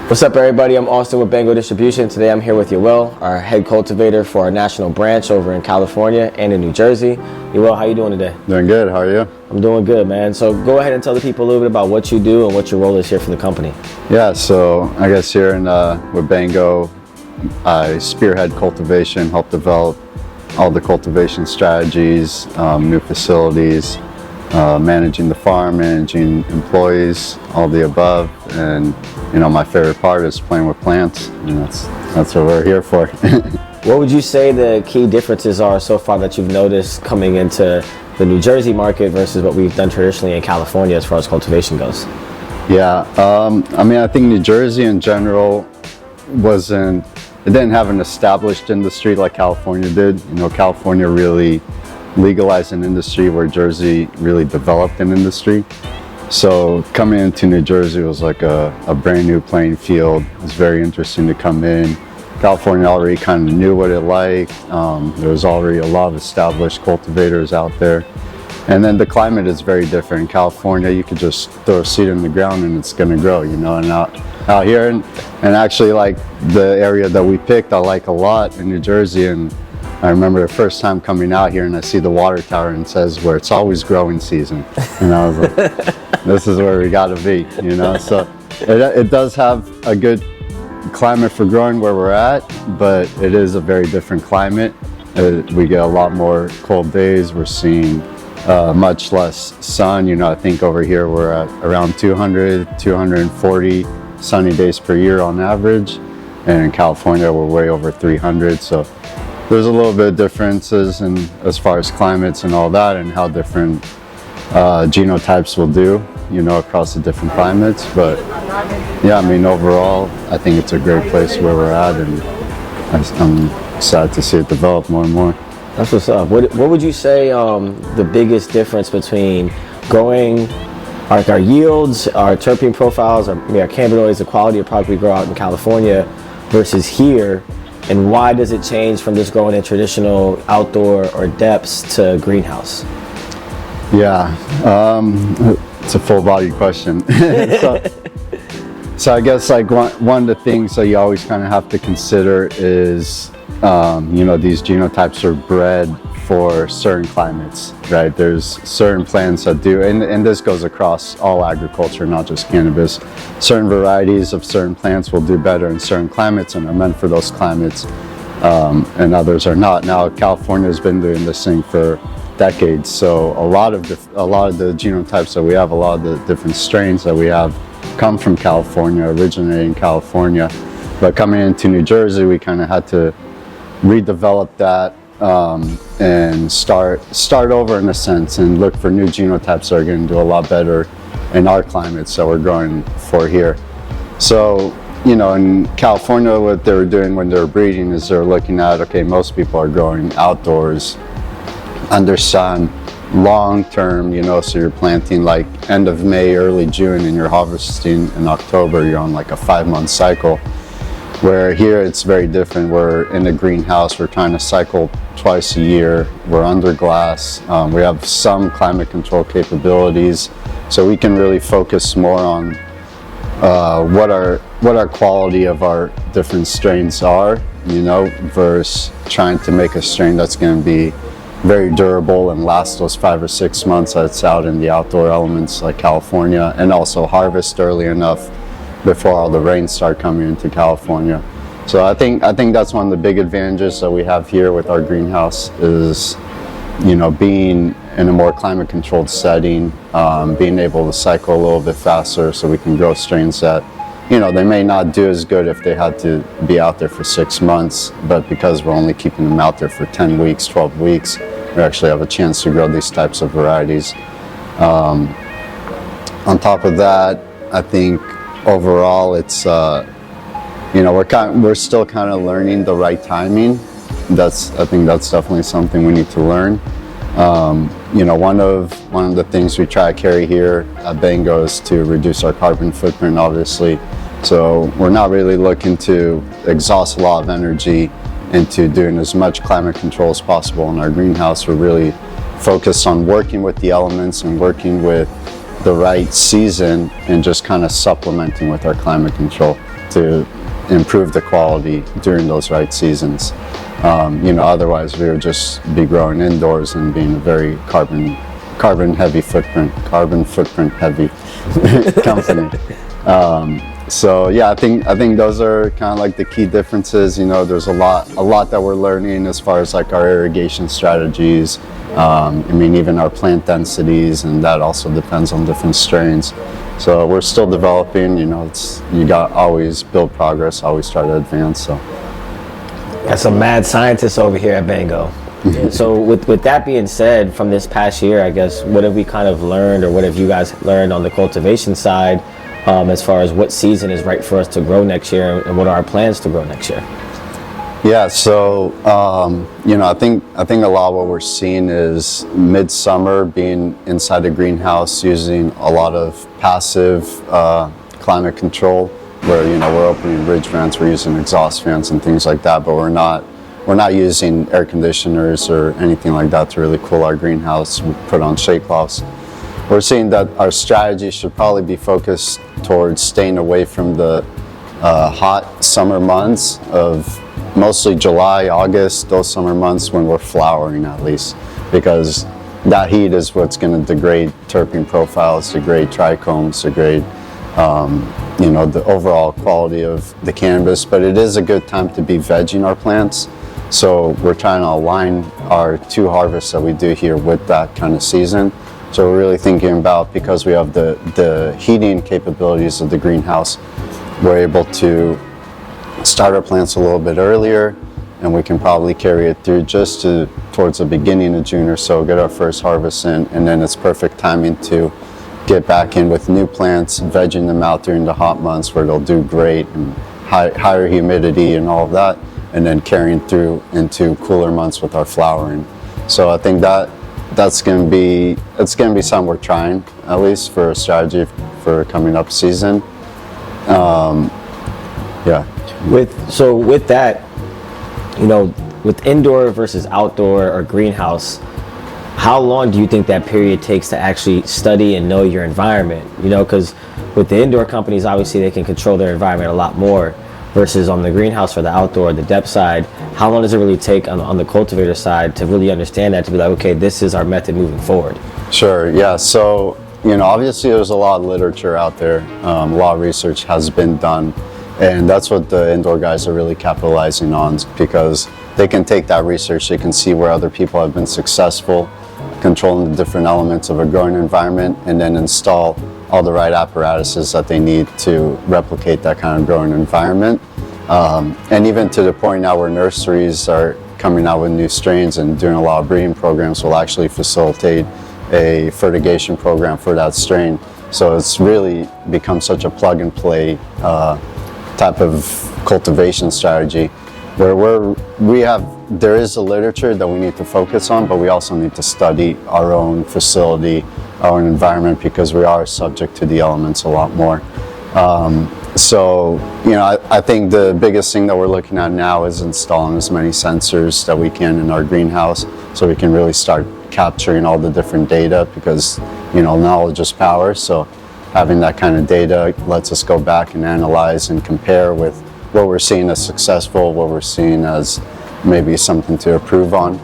What's up, everybody? I'm Austin with Bango Distribution. Today I'm here with Yoel, our head cultivator for our national branch over in California and in New Jersey. Yoel, how you doing today? Doing good. How are you? I'm doing good, man. So go ahead and tell the people a little bit about what you do and what your role is here for the company. Yeah, so I guess here with Bango, I spearhead cultivation, help develop all the cultivation strategies, new facilities, managing the farm, managing employees, all the above. And my favorite part is playing with plants, and that's what we're here for. What would you say the key differences are so far that you've noticed coming into the New Jersey market versus what we've done traditionally in California as far as cultivation goes? Yeah, I think New Jersey in general it didn't have an established industry like California did. California really legalized an industry where Jersey really developed an industry. So coming into New Jersey was like a brand new playing field. It was very interesting to come in. California already kind of knew what it liked. There was already a lot of established cultivators out there. And then the climate is very different. In California, you could just throw a seed in the ground and it's gonna grow, and out here, and actually like the area that we picked, I like a lot in New Jersey. And I remember the first time coming out here and I see the water tower and it says where it's always growing season. And I was like, this is where we gotta be, So it does have a good climate for growing where we're at, but it is a very different climate. We get a lot more cold days. We're seeing much less sun. I think over here we're at around 200, 240 sunny days per year on average. And in California, we're way over 300. So there's a little bit of differences as far as climates and all that, and how different genotypes will do, across the different climates. But yeah, overall, I think it's a great place where we're at, and I'm excited to see it develop more and more. That's what's up. What would you say the biggest difference between growing our yields, our terpene profiles, our cannabinoids, the quality of product we grow out in California versus here, and why does it change from just growing in traditional outdoor or depths to greenhouse? Yeah, it's a full-bodied question. So I guess like one of the things that you always kind of have to consider is, these genotypes are bred for certain climates, right? There's certain plants that do, and this goes across all agriculture, not just cannabis. Certain varieties of certain plants will do better in certain climates and are meant for those climates, and others are not. Now, California has been doing this thing for decades, so a lot of the genotypes that we have, a lot of the different strains that we have come from California, originating in California. But coming into New Jersey, we kind of had to redevelop that and start over in a sense, and look for new genotypes that are going to do a lot better in our climates that we're growing for here. So, in California, what they were doing when they were breeding is they're looking at, okay, most people are growing outdoors, under sun, long term, so you're planting like end of May, early June, and you're harvesting in October. You're on like a 5-month cycle. Where here it's very different. We're in a greenhouse. We're trying to cycle twice a year. We're under glass. We have some climate control capabilities, so we can really focus more on what our quality of our different strains are, versus trying to make a strain that's going to be very durable and last those 5 or 6 months that's out in the outdoor elements like California, and also harvest early enough before all the rains start coming into California. So I think that's one of the big advantages that we have here with our greenhouse is, being in a more climate controlled setting, being able to cycle a little bit faster so we can grow strains that, they may not do as good if they had to be out there for 6 months, but because we're only keeping them out there for 10 weeks, 12 weeks, we actually have a chance to grow these types of varieties. On top of that, I think overall it's we're still kind of learning the right timing. I think that's definitely something we need to learn. One of the things we try to carry here at Bango is to reduce our carbon footprint, obviously. So we're not really looking to exhaust a lot of energy into doing as much climate control as possible in our greenhouse. We're really focused on working with the elements and working with the right season and just kind of supplementing with our climate control. to improve the quality during those right seasons. Otherwise we would just be growing indoors and being a very carbon footprint heavy company. So yeah, I think those are kind of like the key differences. There's a lot that we're learning as far as like our irrigation strategies. Even our plant densities, and that also depends on different strains. So we're still developing. You got always build progress, always try to advance. So got some mad scientists over here at Bango. So with that being said, from this past year, I guess, what have we kind of learned, or what have you guys learned on the cultivation side, as far as what season is right for us to grow next year, and what are our plans to grow next year? Yeah, so I think a lot of what we're seeing is midsummer being inside the greenhouse, using a lot of passive climate control, where we're opening ridge vents, we're using exhaust fans and things like that, but we're not using air conditioners or anything like that to really cool our greenhouse. We put on shade cloths. We're seeing that our strategy should probably be focused towards staying away from the hot summer months of mostly July, August, those summer months when we're flowering, at least, because that heat is what's going to degrade terpene profiles, degrade trichomes, degrade the overall quality of the cannabis. But it is a good time to be vegging our plants. So we're trying to align our 2 harvests that we do here with that kind of season. So we're really thinking about, because we have the heating capabilities of the greenhouse, we're able to start our plants a little bit earlier, and we can probably carry it through just towards the beginning of June or so, get our first harvest in, and then it's perfect timing to get back in with new plants, vegging them out during the hot months where they'll do great, and higher humidity and all of that, and then carrying through into cooler months with our flowering. So I think it's going to be something we're trying, at least for a strategy for coming up season. Yeah. With that, with indoor versus outdoor or greenhouse, how long do you think that period takes to actually study and know your environment? Because with the indoor companies, obviously they can control their environment a lot more, versus on the greenhouse or the outdoor, the depth side. How long does it really take on the cultivator side to really understand that, to be like, okay, this is our method moving forward? Sure, yeah. So, obviously there's a lot of literature out there. A lot of research has been done. And that's what the indoor guys are really capitalizing on, because they can take that research, they can see where other people have been successful controlling the different elements of a growing environment, and then install all the right apparatuses that they need to replicate that kind of growing environment. And even to the point now where nurseries are coming out with new strains and doing a lot of breeding programs, will actually facilitate a fertigation program for that strain. So it's really become such a plug and play type of cultivation strategy, where there is a literature that we need to focus on, but we also need to study our own facility, our own environment, because we are subject to the elements a lot more. I think the biggest thing that we're looking at now is installing as many sensors that we can in our greenhouse, so we can really start capturing all the different data, because knowledge is power. So having that kind of data lets us go back and analyze and compare with what we're seeing as successful, what we're seeing as maybe something to improve on.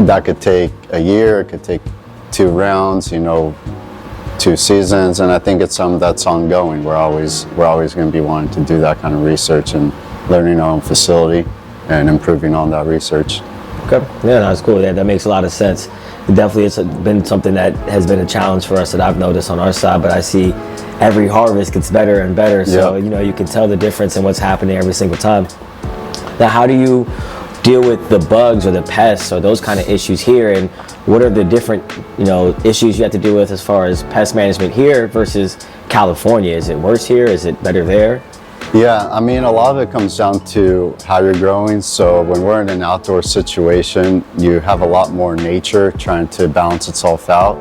That could take a year, it could take 2 rounds, 2 seasons, and I think it's something that's ongoing. We're always going to be wanting to do that kind of research and learning our own facility and improving on that research. Okay, yeah, that's cool. That makes a lot of sense. It definitely has been something that has been a challenge for us that I've noticed on our side, but I see every harvest gets better and better. So, yep. You can tell the difference in what's happening every single time. Now, how do you deal with the bugs or the pests or those kind of issues here? And what are the different, issues you have to deal with as far as pest management here versus California? Is it worse here? Is it better there? Yeah, a lot of it comes down to how you're growing. So when we're in an outdoor situation, you have a lot more nature trying to balance itself out.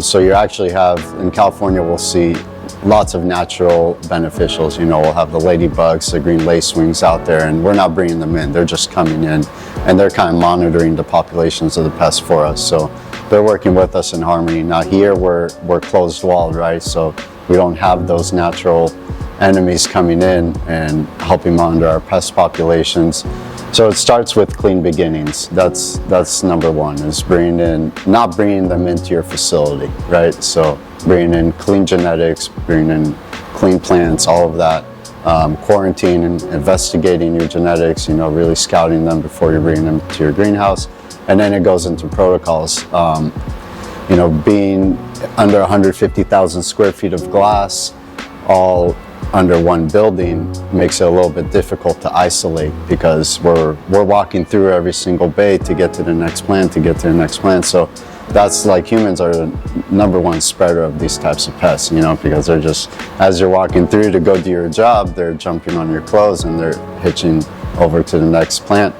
So you actually have, in California, we'll see lots of natural beneficials. We'll have the ladybugs, the green lacewings out there, and we're not bringing them in. They're just coming in, and they're kind of monitoring the populations of the pests for us. So they're working with us in harmony. Now here we're closed walled, right? So we don't have those natural enemies coming in and helping monitor our pest populations. So it starts with clean beginnings. That's number one, is not bringing them into your facility, right? So bringing in clean genetics, bringing in clean plants, all of that. Quarantine and investigating your genetics, really scouting them before you bring them to your greenhouse. And then it goes into protocols. Being under 150,000 square feet of glass, all under one building, makes it a little bit difficult to isolate, because we're walking through every single bay to get to the next plant, So that's like, humans are the number one spreader of these types of pests, because they're just, as you're walking through to go do your job, they're jumping on your clothes and they're hitching over to the next plant.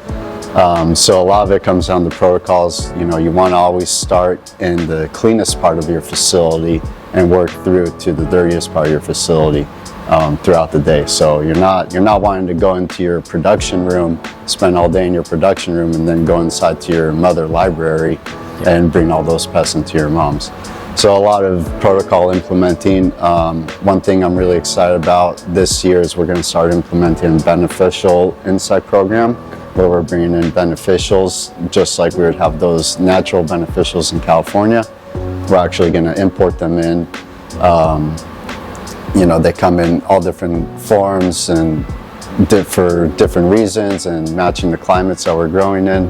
So a lot of it comes down to protocols. You want to always start in the cleanest part of your facility and work through to the dirtiest part of your facility throughout the day. So you're not wanting to go into your production room, spend all day in your production room, and then go inside to your mother library and bring all those pests into your mom's. So a lot of protocol implementing. One thing I'm really excited about this year is we're going to start implementing a beneficial insect program, where we're bringing in beneficials, just like we would have those natural beneficials in California. We're actually going to import them in. They come in all different forms and for different reasons, and matching the climates that we're growing in.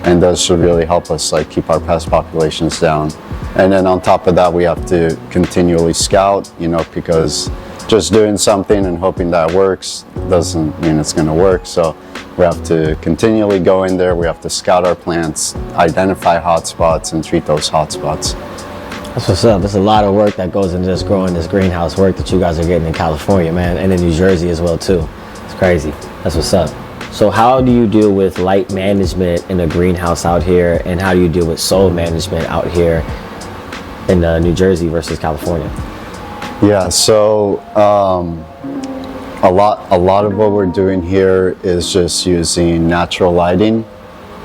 And those should really help us keep our pest populations down. And then on top of that, we have to continually scout, because just doing something and hoping that works doesn't mean it's going to work. So we have to continually go in there. We have to scout our plants, identify hotspots, and treat those hotspots. That's what's up. There's a lot of work that goes into just growing this greenhouse work that you guys are getting in California, man, and in New Jersey as well too. It's crazy. That's what's up. So how do you deal with light management in a greenhouse out here, and how do you deal with soil management out here in New Jersey versus California? Yeah, so a lot of what we're doing here is just using natural lighting.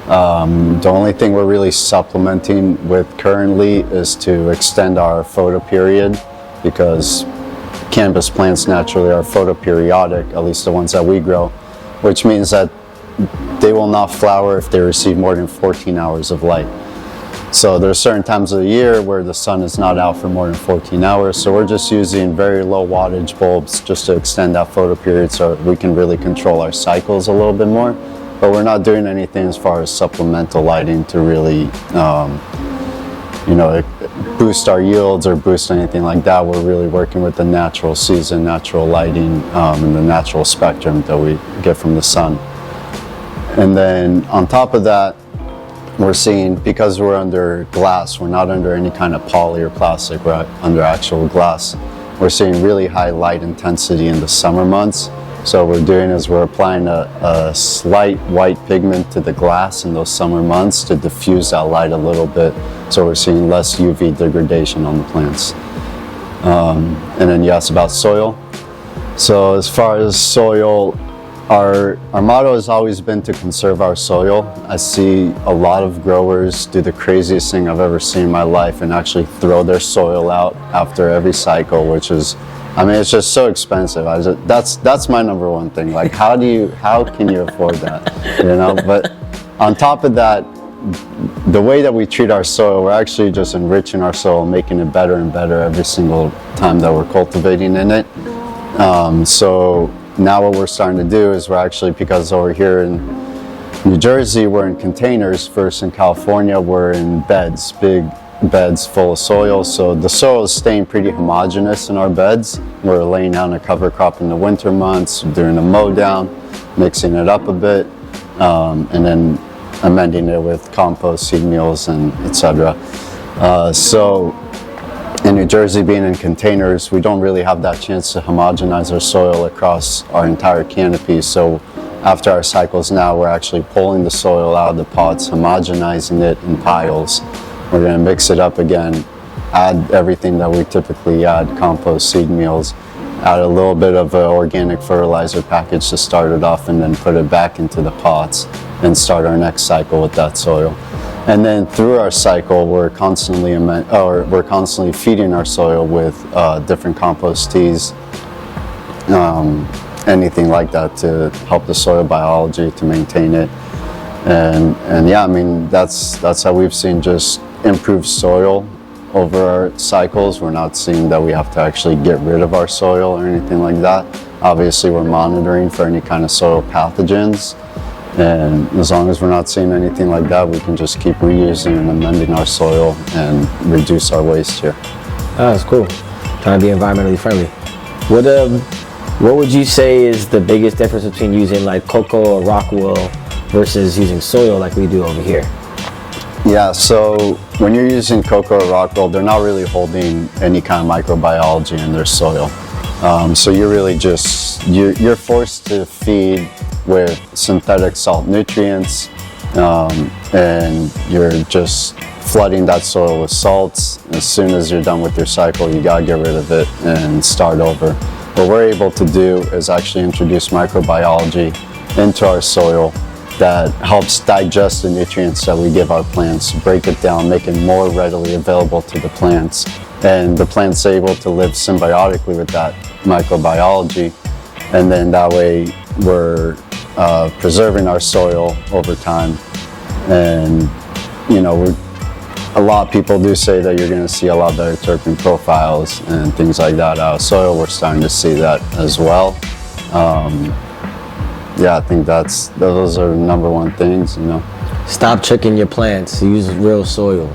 The only thing we're really supplementing with currently is to extend our photoperiod, because cannabis plants naturally are photoperiodic, at least the ones that we grow, which means that they will not flower if they receive more than 14 hours of light. So there are certain times of the year where the sun is not out for more than 14 hours. So we're just using very low wattage bulbs just to extend that photoperiod, so we can really control our cycles a little bit more. But we're not doing anything as far as supplemental lighting to really, boost our yields or boost anything like that. We're really working with the natural season, natural lighting, and the natural spectrum that we get from the sun. And then on top of that, we're seeing, because we're under glass, we're not under any kind of poly or plastic, we're under actual glass. We're seeing really high light intensity in the summer months. So what we're doing is we're applying a slight white pigment to the glass in those summer months to diffuse that light a little bit. So we're seeing less UV degradation on the plants. And then you asked about soil. So as far as soil, our motto has always been to conserve our soil. I see a lot of growers do the craziest thing I've ever seen in my life and actually throw their soil out after every cycle, which is, it's just so expensive. That's my number one thing. How can you afford that? But on top of that, the way that we treat our soil, we're actually just enriching our soil, making it better and better every single time that we're cultivating in it. So now what we're starting to do is we're actually, because over here in New Jersey, we're in containers. First in California, we're in beds, big beds full of soil. So the soil is staying pretty homogeneous in our beds. We're laying down a cover crop in the winter months, doing a mow down, mixing it up a bit, and then amending it with compost, seed meals, and etc. So in New Jersey, being in containers, we don't really have that chance to homogenize our soil across our entire canopy. So after our cycles now, we're actually pulling the soil out of the pots, homogenizing it in piles. We're going to mix it up again, add everything that we typically add, compost, seed meals, add a little bit of an organic fertilizer package to start it off, and then put it back into the pots and start our next cycle with that soil. And then through our cycle, we're constantly feeding our soil with different compost teas, anything like that to help the soil biology, to maintain it. And yeah, I mean, that's how we've seen just improved soil over our cycles. We're not seeing that we have to actually get rid of our soil or anything like that. Obviously, we're monitoring for any kind of soil pathogens. And as long as we're not seeing anything like that, we can just keep reusing and amending our soil and reduce our waste here. Oh, that's cool. Trying to be environmentally friendly. What would you say is the biggest difference between using like cocoa or rock wool versus using soil like we do over here? Yeah, so when you're using cocoa or rock wool, they're not really holding any kind of microbiology in their soil. So you're really just, you're forced to feed with synthetic salt nutrients, and you're just flooding that soil with salts. As soon as you're done with your cycle, you gotta get rid of it and start over. What we're able to do is actually introduce microbiology into our soil that helps digest the nutrients that we give our plants, break it down, make it more readily available to the plants. And the plant's able to live symbiotically with that microbiology. And then that way we're preserving our soil over time. And, you know, a lot of people do say that you're going to see a lot better terpene profiles and things like that out of soil. We're starting to see that as well. Yeah, I think those are number one things, you know. Stop tricking your plants. Use real soil,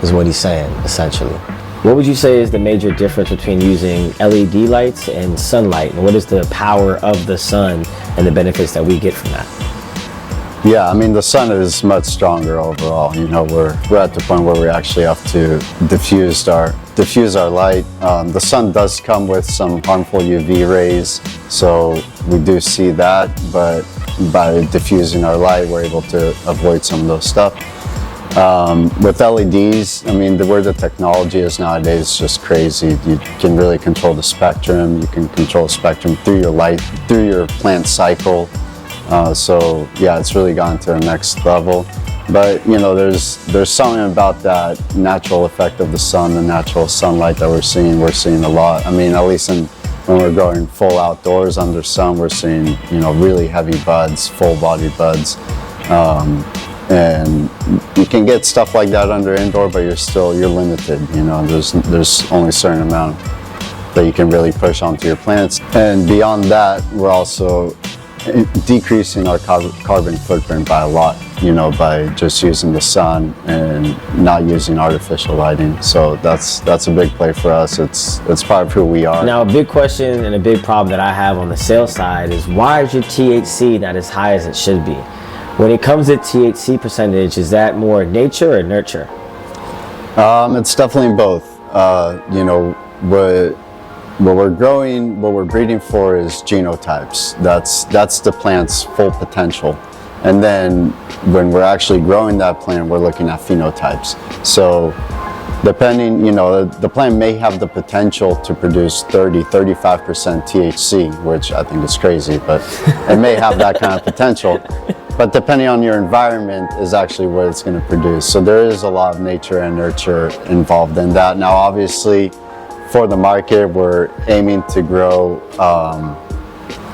is what he's saying, essentially. What would you say is the major difference between using LED lights and sunlight? And what is the power of the sun and the benefits that we get from that? Yeah, I mean, the sun is much stronger overall. You know, we're at the point where we actually have to diffuse our light. The sun does come with some harmful UV rays, so we do see that, but by diffusing our light, we're able to avoid some of those stuff. With LEDs, I mean, where the technology is nowadays is just crazy. You can really control the spectrum. You can control the spectrum through your light, through your plant cycle. So yeah, it's really gone to the next level. But you know, there's something about that natural effect of the sun, the natural sunlight that we're seeing a lot. I mean, at least when we're going full outdoors under sun, we're seeing, you know, really heavy buds, full body buds. And you can get stuff like that under indoor, but you're limited. You know, there's only a certain amount that you can really push onto your plants. And beyond that, we're also decreasing our carbon footprint by a lot, you know, by just using the sun and not using artificial lighting. So that's a big play for us. It's part of who we are. Now, a big question and a big problem that I have on the sales side is, why is your THC not as high as it should be? When it comes to THC percentage, is that more nature or nurture? It's definitely both. You know, what we're breeding for is genotypes. That's the plant's full potential. And then when we're actually growing that plant, we're looking at phenotypes. So depending, you know, the plant may have the potential to produce 35% THC, which I think is crazy, but it may have that kind of potential. But depending on your environment is actually what it's going to produce. So there is a lot of nature and nurture involved in that. Now, obviously, for the market, we're aiming to grow,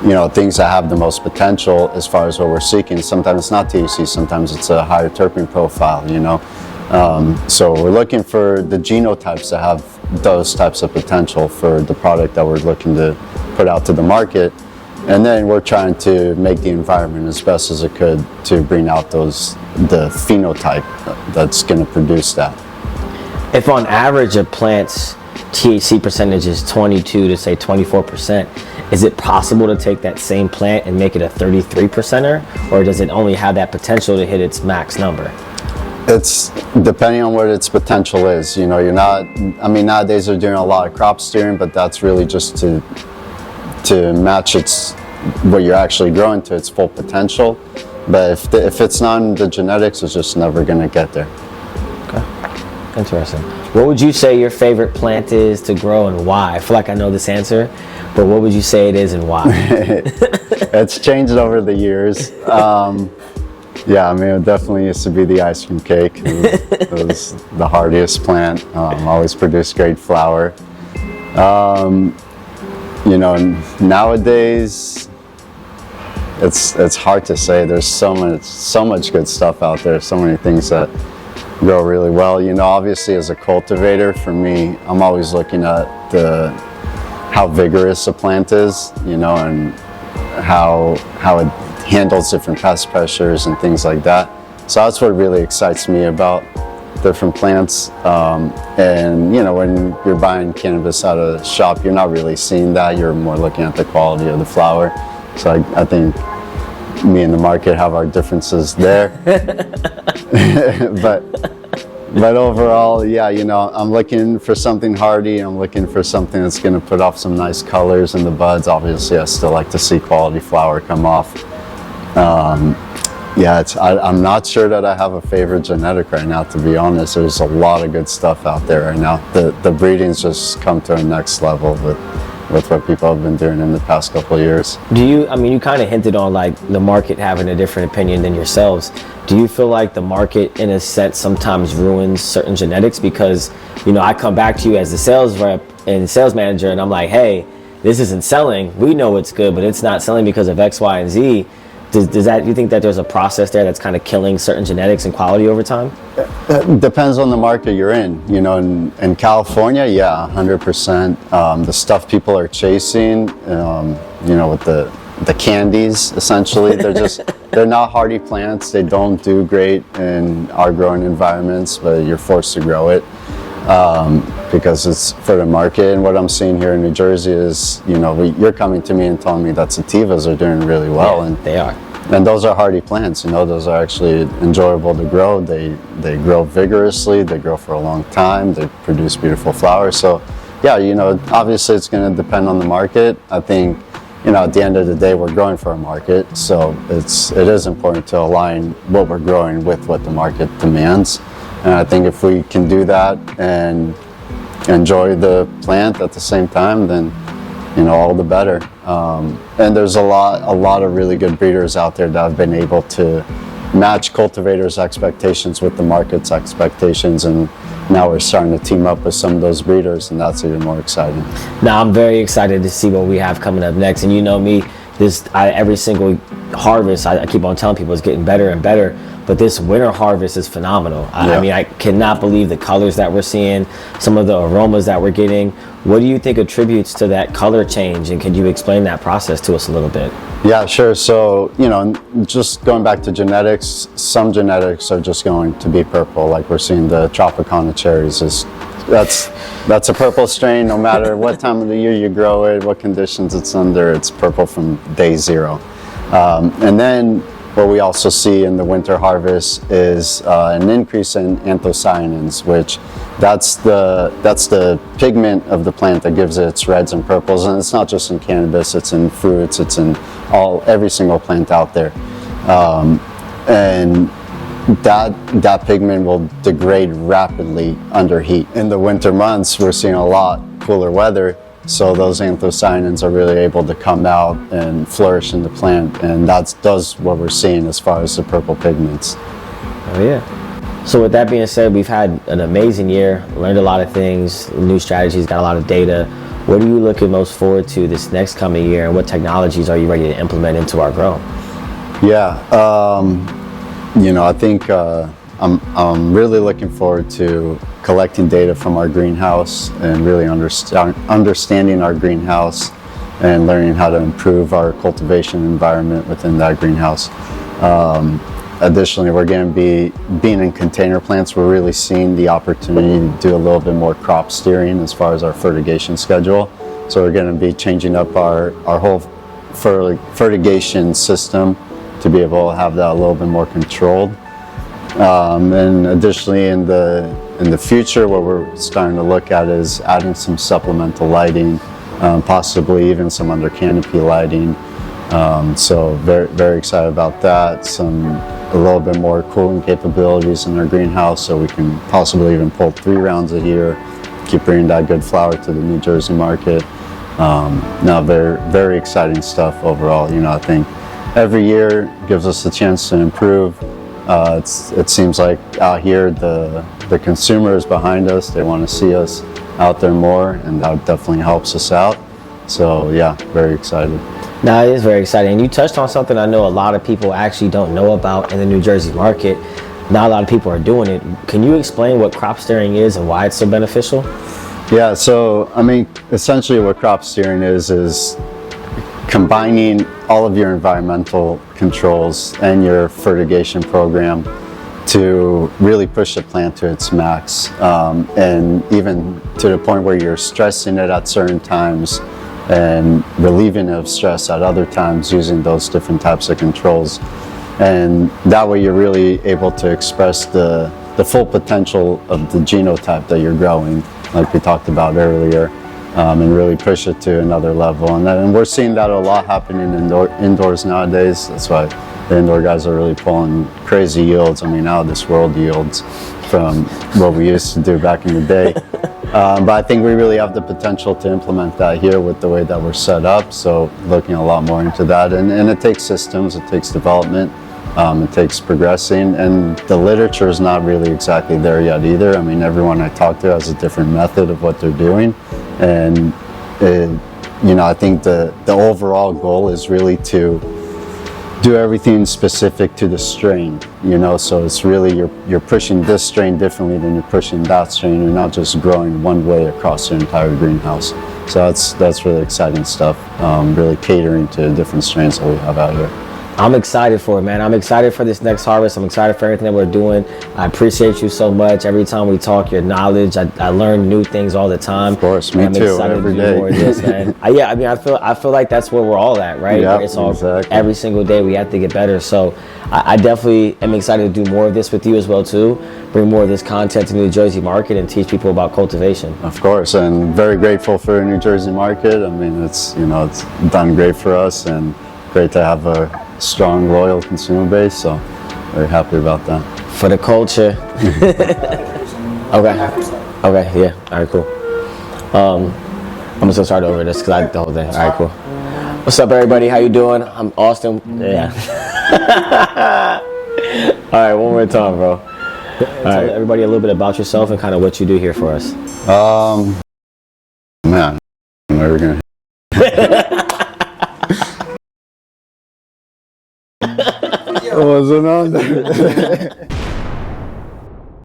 you know, things that have the most potential as far as what we're seeking. Sometimes it's not THC, sometimes it's a higher terpene profile, you know. So we're looking for the genotypes that have those types of potential for the product that we're looking to put out to the market. And then we're trying to make the environment as best as it could to bring out the phenotype that's going to produce that. If on average a plant's THC percentage is 22 to say 24%, is it possible to take that same plant and make it a 33%er, or does it only have that potential to hit its max number? It's depending on what its potential is. You know, I mean, nowadays they're doing a lot of crop steering, but that's really just to match what you're actually growing to its full potential. But if it's not in the genetics, it's just never going to get there. Okay, interesting. What would you say your favorite plant is to grow and why? I feel like I know this answer, but what would you say it is and why? It's changed over the years. Yeah, I mean, it definitely used to be the ice cream cake. It was the hardiest plant. Always produced great flower. You know, nowadays it's hard to say. There's so much good stuff out there. So many things that grow really well. You know, obviously as a cultivator, for me, I'm always looking at how vigorous a plant is. You know, and how it handles different pest pressures and things like that. So that's what really excites me about different plants. And you know, when you're buying cannabis at a shop, you're not really seeing that. You're more looking at the quality of the flower. So I think me and the market have our differences there. But overall, yeah, you know, I'm looking for something hardy. I'm looking for something that's going to put off some nice colors in the buds. Obviously, I still like to see quality flower come off. Yeah, I'm not sure that I have a favorite genetic right now, to be honest. There's a lot of good stuff out there right now. The breeding's just come to a next level with what people have been doing in the past couple of years. I mean, you kind of hinted on like the market having a different opinion than yourselves. Do you feel like the market, in a sense, sometimes ruins certain genetics? Because, you know, I come back to you as the sales rep and sales manager, and I'm like, hey, this isn't selling. We know it's good, but it's not selling because of X, Y, and Z. Do you think that there's a process there that's kind of killing certain genetics and quality over time? It depends on the market you're in. You know, in California, yeah, 100%. The stuff people are chasing, you know, with the candies, essentially, they're not hardy plants. They don't do great in our growing environments, but you're forced to grow it because it's for the market. And what I'm seeing here in New Jersey is, you know, you're coming to me and telling me that sativas are doing really well. Yeah, and they are. And those are hardy plants, you know, those are actually enjoyable to grow. They grow vigorously, they grow for a long time, they produce beautiful flowers. So yeah, you know, obviously it's going to depend on the market. I think, you know, at the end of the day, we're growing for a market. So it is important to align what we're growing with what the market demands. And I think if we can do that and enjoy the plant at the same time, then, you know, all the better. And there's a lot of really good breeders out there that have been able to match cultivators' expectations with the market's expectations, and now we're starting to team up with some of those breeders, and that's even more exciting. Now I'm very excited to see what we have coming up next. And you know me, every single harvest, I keep on telling people it's getting better and better. But this winter harvest is phenomenal. I mean, I cannot believe the colors that we're seeing, some of the aromas that we're getting. What do you think attributes to that color change? And can you explain that process to us a little bit? Yeah, sure. So, you know, just going back to genetics, some genetics are just going to be purple. Like we're seeing the Tropicana cherries. That's a purple strain. No matter what time of the year you grow it, what conditions it's under, it's purple from day zero. And then what we also see in the winter harvest is an increase in anthocyanins, which that's the pigment of the plant that gives it its reds and purples. And it's not just in cannabis, it's in fruits, it's in every single plant out there. And that pigment will degrade rapidly under heat. In the winter months, we're seeing a lot cooler weather, so those anthocyanins are really able to come out and flourish in the plant, and that's what we're seeing as far as the purple pigments. Oh yeah. So with that being said, we've had an amazing year, learned a lot of things, new strategies, got a lot of data. What are you looking most forward to this next coming year, and what technologies are you ready to implement into our grow? Yeah, you know, I think I'm really looking forward to collecting data from our greenhouse and really understanding our greenhouse and learning how to improve our cultivation environment within that greenhouse. Additionally, we're going to be being in container plants. We're really seeing the opportunity to do a little bit more crop steering as far as our fertigation schedule. So we're going to be changing up our whole fertigation system to be able to have that a little bit more controlled. And additionally, in the future, what we're starting to look at is adding some supplemental lighting, possibly even some under canopy lighting. So very, very excited about that. A little bit more cooling capabilities in our greenhouse, so we can possibly even pull 3 rounds a year, keep bringing that good flower to the New Jersey market. Now, very, very exciting stuff overall. You know, I think every year gives us a chance to improve. It seems like out here the consumer is behind us. They want to see us out there more, and that definitely helps us out. So yeah, very excited. No, it is very exciting. And you touched on something I know a lot of people actually don't know about in the New Jersey market. Not a lot of people are doing it. Can you explain what crop steering is and why it's so beneficial? Yeah, so I mean, essentially what crop steering is combining all of your environmental controls and your fertigation program to really push the plant to its max, and even to the point where you're stressing it at certain times and relieving it of stress at other times using those different types of controls. And that way you're really able to express the full potential of the genotype that you're growing, like we talked about earlier, and really push it to another level. And we're seeing that a lot happening indoors nowadays. That's why the indoor guys are really pulling crazy yields. I mean, out of this world yields from what we used to do back in the day. But I think we really have the potential to implement that here with the way that we're set up. So looking a lot more into that. And it takes systems, it takes development, it takes progressing. And the literature is not really exactly there yet either. I mean, everyone I talk to has a different method of what they're doing. And, I think the overall goal is really to do everything specific to the strain, so it's really you're pushing this strain differently than you're pushing that strain. You're not just growing one way across the entire greenhouse. So that's really exciting stuff, really catering to different strains that we have out here. I'm excited for it, man. I'm excited for this next harvest. I'm excited for everything that we're doing. I appreciate you so much. Every time we talk, your knowledge, I learn new things all the time. Of course, me I'm too. excited Every to day. do more of this, man. Yeah, I mean, I feel like that's where we're all at, right? Yeah, it's all exactly. Every single day we have to get better. So I definitely am excited to do more of this with you as well too. Bring more of this content to the New Jersey market and teach people about cultivation. Of course, and very grateful for the New Jersey market. I mean, it's done great for us, and great to have a strong, loyal consumer base. So very happy about that. For the culture. Okay, yeah, all right, cool. I'm just gonna start over this because I did the whole thing. All right, cool. What's up, everybody? How you doing? I'm Austin. Yeah. All right, one more time, bro. Tell everybody a little bit about yourself and kind of what you do here for us. Man, we're gonna. Was it on there?